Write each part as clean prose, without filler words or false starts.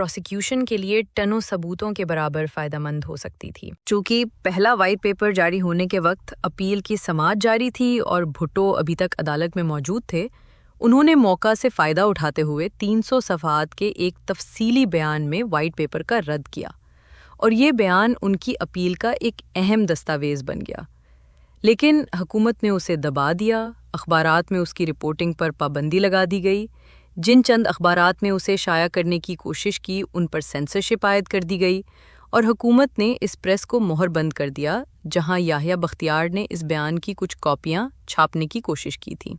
Prosecution کے لیے ٹنوں ثبوتوں کے برابر فائدہ مند ہو سکتی تھی۔ چونکہ پہلا وائٹ پیپر جاری ہونے کے وقت اپیل کی سماعت جاری تھی اور بھٹو ابھی تک عدالت میں موجود تھے، انہوں نے موقع سے فائدہ اٹھاتے ہوئے 300 صفحات کے ایک تفصیلی بیان میں وائٹ پیپر کا رد کیا، اور یہ بیان ان کی اپیل کا ایک اہم دستاویز بن گیا۔ لیکن حکومت نے اسے دبا دیا، اخبارات میں اس کی رپورٹنگ پر پابندی لگا دی گئی، جن چند اخبارات نے اسے شائع کرنے کی کوشش کی ان پر سینسرشپ عائد کر دی گئی، اور حکومت نے اس پریس کو مہر بند کر دیا جہاں یحییٰ بختیار نے اس بیان کی کچھ کاپیاں چھاپنے کی کوشش کی تھی۔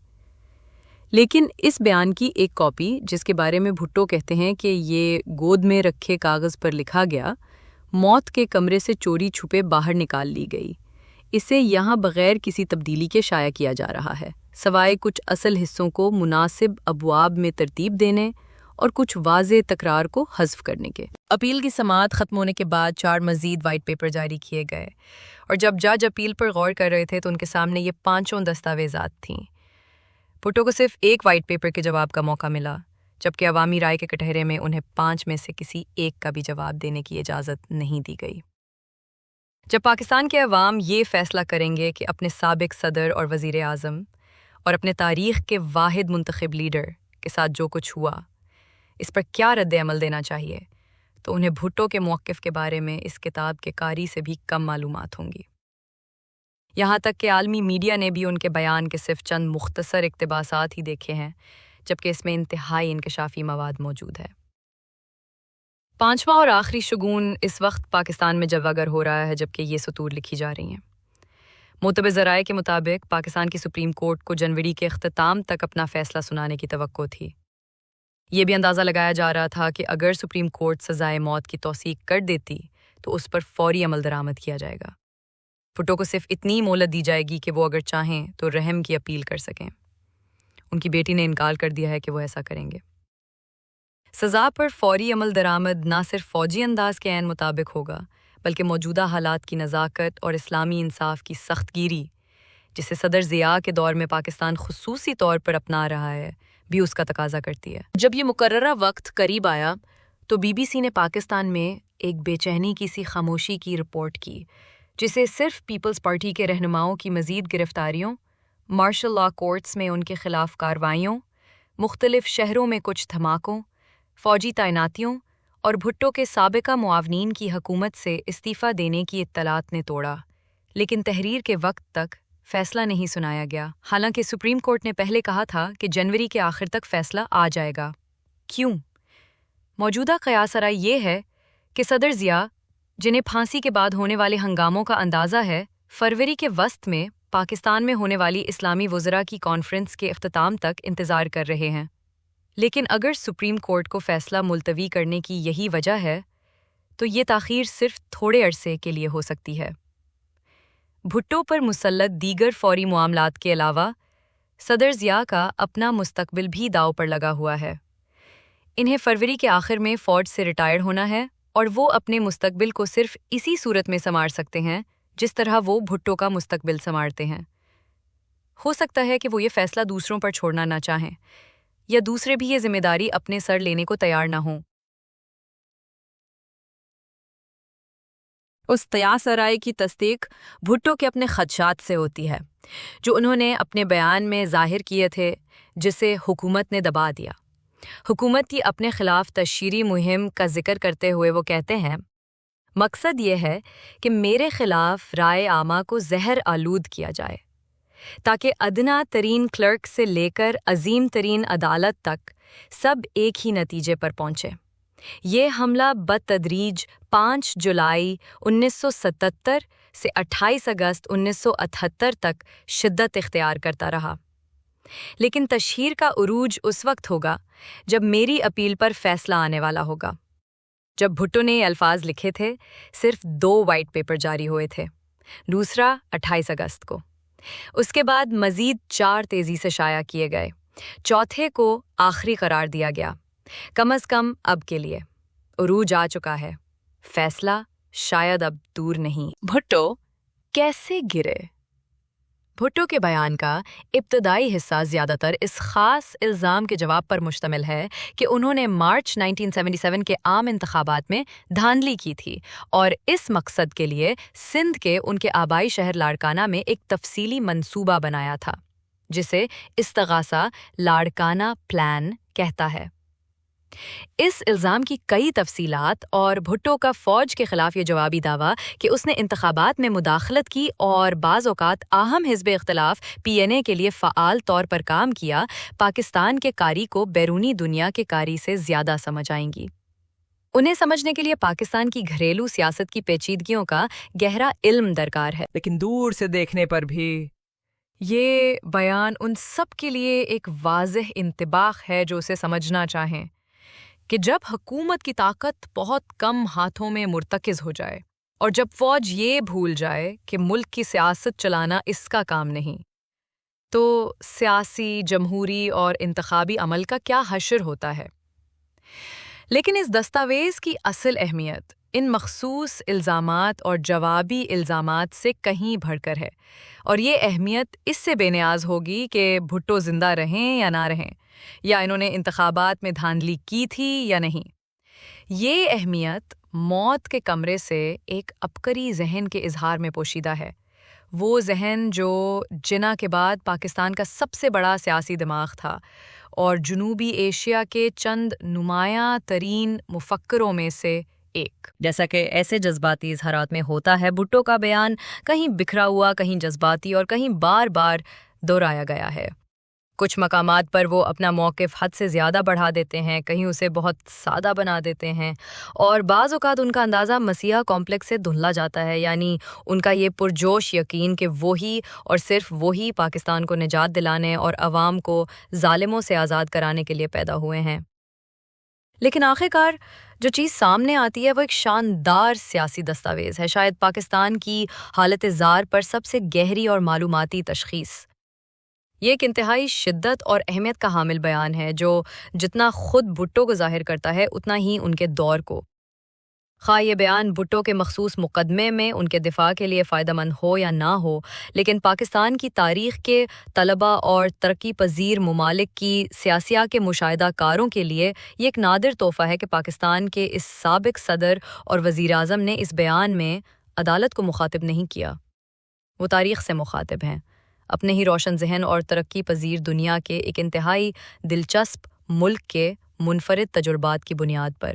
لیکن اس بیان کی ایک کاپی، جس کے بارے میں بھٹو کہتے ہیں کہ یہ گود میں رکھے کاغذ پر لکھا گیا، موت کے کمرے سے چوری چھپے باہر نکال لی گئی۔ اسے یہاں بغیر کسی تبدیلی کے شائع کیا جا رہا ہے، سوائے کچھ اصل حصوں کو مناسب ابواب میں ترتیب دینے اور کچھ واضح تکرار کو حذف کرنے کے۔ اپیل کی سماعت ختم ہونے کے بعد 4 مزید وائٹ پیپر جاری کیے گئے، اور جب جج اپیل پر غور کر رہے تھے تو ان کے سامنے یہ 5 دستاویزات تھیں۔ بھٹو کو صرف ایک وائٹ پیپر کے جواب کا موقع ملا، جبکہ عوامی رائے کے کٹہرے میں انہیں 5 میں سے کسی ایک کا بھی جواب دینے کی اجازت نہیں دی گئی۔ جب پاکستان کے عوام یہ فیصلہ کریں گے کہ اپنے سابق صدر اور وزیر اعظم اور اپنے تاریخ کے واحد منتخب لیڈر کے ساتھ جو کچھ ہوا، اس پر کیا رد عمل دینا چاہیے، تو انہیں بھٹو کے موقف کے بارے میں اس کتاب کے قاری سے بھی کم معلومات ہوں گی۔ یہاں تک کہ عالمی میڈیا نے بھی ان کے بیان کے صرف چند مختصر اقتباسات ہی دیکھے ہیں، جبکہ اس میں انتہائی انکشافی مواد موجود ہے۔ 5واں اور آخری شگون اس وقت پاکستان میں جلوہ گر ہو رہا ہے جبکہ یہ سطور لکھی جا رہی ہیں۔ معتبر ذرائع کے مطابق پاکستان کی سپریم کورٹ کو جنوری کے اختتام تک اپنا فیصلہ سنانے کی توقع تھی۔ یہ بھی اندازہ لگایا جا رہا تھا کہ اگر سپریم کورٹ سزائے موت کی توثیق کر دیتی تو اس پر فوری عمل درآمد کیا جائے گا۔ بھٹو کو صرف اتنی مہلت دی جائے گی کہ وہ اگر چاہیں تو رحم کی اپیل کر سکیں۔ ان کی بیٹی نے انکار کر دیا ہے کہ وہ ایسا کریں گے۔ سزا پر فوری عمل درآمد نہ صرف فوجی انداز کے عین مطابق ہوگا، بلکہ موجودہ حالات کی نزاکت اور اسلامی انصاف کی سخت گیری، جسے صدر ضیاء کے دور میں پاکستان خصوصی طور پر اپنا رہا ہے، بھی اس کا تقاضا کرتی ہے۔ جب یہ مقررہ وقت قریب آیا تو بی بی سی نے پاکستان میں ایک بے چینی کی سی خاموشی کی رپورٹ کی، جسے صرف پیپلز پارٹی کے رہنماؤں کی مزید گرفتاریوں، مارشل لا کورٹس میں ان کے خلاف کارروائیوں، مختلف شہروں میں کچھ دھماکوں، فوجی تعیناتیوں اور بھٹو کے سابقہ معاونین کی حکومت سے استعفیٰ دینے کی اطلاعات نے توڑا، لیکن تحریر کے وقت تک فیصلہ نہیں سنایا گیا، حالانکہ سپریم کورٹ نے پہلے کہا تھا کہ جنوری کے آخر تک فیصلہ آ جائے گا۔ کیوں؟ موجودہ قیاس آرائی یہ ہے کہ صدر ضیاء، جنہیں پھانسی کے بعد ہونے والے ہنگاموں کا اندازہ ہے، فروری کے وسط میں پاکستان میں ہونے والی اسلامی وزراء کی کانفرنس کے اختتام تک انتظار کر رہے ہیں۔ لیکن اگر سپریم کورٹ کو فیصلہ ملتوی کرنے کی یہی وجہ ہے تو یہ تاخیر صرف تھوڑے عرصے کے لیے ہو سکتی ہے۔ بھٹو پر مسلط دیگر فوری معاملات کے علاوہ صدر ضیاء کا اپنا مستقبل بھی داؤ پر لگا ہوا ہے۔ انہیں فروری کے آخر میں فوج سے ریٹائر ہونا ہے اور وہ اپنے مستقبل کو صرف اسی صورت میں سنوار سکتے ہیں جس طرح وہ بھٹو کا مستقبل سنوارتے ہیں۔ ہو سکتا ہے کہ وہ یہ فیصلہ دوسروں پر چھوڑنا نہ چاہیں، یا دوسرے بھی یہ ذمہ داری اپنے سر لینے کو تیار نہ ہوں۔ اس قیاس آرائی کی تصدیق بھٹو کے اپنے خدشات سے ہوتی ہے، جو انہوں نے اپنے بیان میں ظاہر کیے تھے، جسے حکومت نے دبا دیا۔ حکومت کی اپنے خلاف تشہیری مہم کا ذکر کرتے ہوئے وہ کہتے ہیں، مقصد یہ ہے کہ میرے خلاف رائے عامہ کو زہر آلود کیا جائے تاکہ ادنا ترین کلرک سے لے کر عظیم ترین عدالت تک سب ایک ہی نتیجے پر پہنچے۔ یہ حملہ بتدریج 5 جولائی 1977 سے 28 اگست 1978 تک شدت اختیار کرتا رہا، لیکن تشہیر کا عروج اس وقت ہوگا جب میری اپیل پر فیصلہ آنے والا ہوگا۔ جب بھٹو نے یہ الفاظ لکھے تھے، صرف 2 وائٹ پیپر جاری ہوئے تھے، دوسرا 28 اگست کو۔ اس کے بعد مزید 4 تیزی سے شائع کیے گئے، چوتھے کو آخری قرار دیا گیا، کم از کم اب کے لیے۔ عروج آ چکا ہے، فیصلہ شاید اب دور نہیں۔ بھٹو کیسے گرے؟ بھٹو کے بیان کا ابتدائی حصہ زیادہ تر اس خاص الزام کے جواب پر مشتمل ہے کہ انہوں نے مارچ 1977 کے عام انتخابات میں دھاندلی کی تھی اور اس مقصد کے لیے سندھ کے ان کے آبائی شہر لاڑکانہ میں ایک تفصیلی منصوبہ بنایا تھا جسے استغاثہ لاڑکانہ پلان کہتا ہے۔ اس الزام کی کئی تفصیلات اور بھٹو کا فوج کے خلاف یہ جوابی دعویٰ کہ اس نے انتخابات میں مداخلت کی اور بعض اوقات اہم حزب اختلاف PNA کے لیے فعال طور پر کام کیا، پاکستان کے قاری کو بیرونی دنیا کے قاری سے زیادہ سمجھ آئیں گی۔ انہیں سمجھنے کے لیے پاکستان کی گھریلو سیاست کی پیچیدگیوں کا گہرا علم درکار ہے، لیکن دور سے دیکھنے پر بھی یہ بیان ان سب کے لیے ایک واضح انطباق ہے جو اسے سمجھنا چاہیں کہ جب حکومت کی طاقت بہت کم ہاتھوں میں مرتکز ہو جائے اور جب فوج یہ بھول جائے کہ ملک کی سیاست چلانا اس کا کام نہیں، تو سیاسی، جمہوری اور انتخابی عمل کا کیا حشر ہوتا ہے۔ لیکن اس دستاویز کی اصل اہمیت ان مخصوص الزامات اور جوابی الزامات سے کہیں بڑھ کر ہے، اور یہ اہمیت اس سے بے نیاز ہوگی کہ بھٹو زندہ رہیں یا نہ رہیں، یا انہوں نے انتخابات میں دھاندلی کی تھی یا نہیں۔ یہ اہمیت موت کے کمرے سے ایک عبقری ذہن کے اظہار میں پوشیدہ ہے، وہ ذہن جو جناح کے بعد پاکستان کا سب سے بڑا سیاسی دماغ تھا اور جنوبی ایشیا کے چند نمایاں ترین مفکروں میں سے ایک۔ جیسا کہ ایسے جذباتی اظہارات میں ہوتا ہے، بھٹو کا بیان کہیں بکھرا ہوا، کہیں جذباتی اور کہیں بار بار دہرایا گیا ہے۔ کچھ مقامات پر وہ اپنا موقف حد سے زیادہ بڑھا دیتے ہیں، کہیں اسے بہت سادہ بنا دیتے ہیں، اور بعض اوقات ان کا اندازہ مسیحا کمپلیکس سے دھندلا جاتا ہے، یعنی ان کا یہ پرجوش یقین کہ وہی اور صرف وہی پاکستان کو نجات دلانے اور عوام کو ظالموں سے آزاد کرانے کے لیے پیدا ہوئے ہیں۔ لیکن آخرکار جو چیز سامنے آتی ہے وہ ایک شاندار سیاسی دستاویز ہے، شاید پاکستان کی حالت زار پر سب سے گہری اور معلوماتی تشخیص۔ یہ ایک انتہائی شدت اور اہمیت کا حامل بیان ہے جو جتنا خود بھٹو کو ظاہر کرتا ہے اتنا ہی ان کے دور کو۔ خواہ یہ بیان بھٹو کے مخصوص مقدمے میں ان کے دفاع کے لیے فائدہ مند ہو یا نہ ہو، لیکن پاکستان کی تاریخ کے طلباء اور ترقی پذیر ممالک کی سیاسیہ کے مشاہدہ کاروں کے لیے یہ ایک نادر تحفہ ہے کہ پاکستان کے اس سابق صدر اور وزیر اعظم نے اس بیان میں عدالت کو مخاطب نہیں کیا، وہ تاریخ سے مخاطب ہیں، اپنے ہی روشن ذہن اور ترقی پذیر دنیا کے ایک انتہائی دلچسپ ملک کے منفرد تجربات کی بنیاد پر۔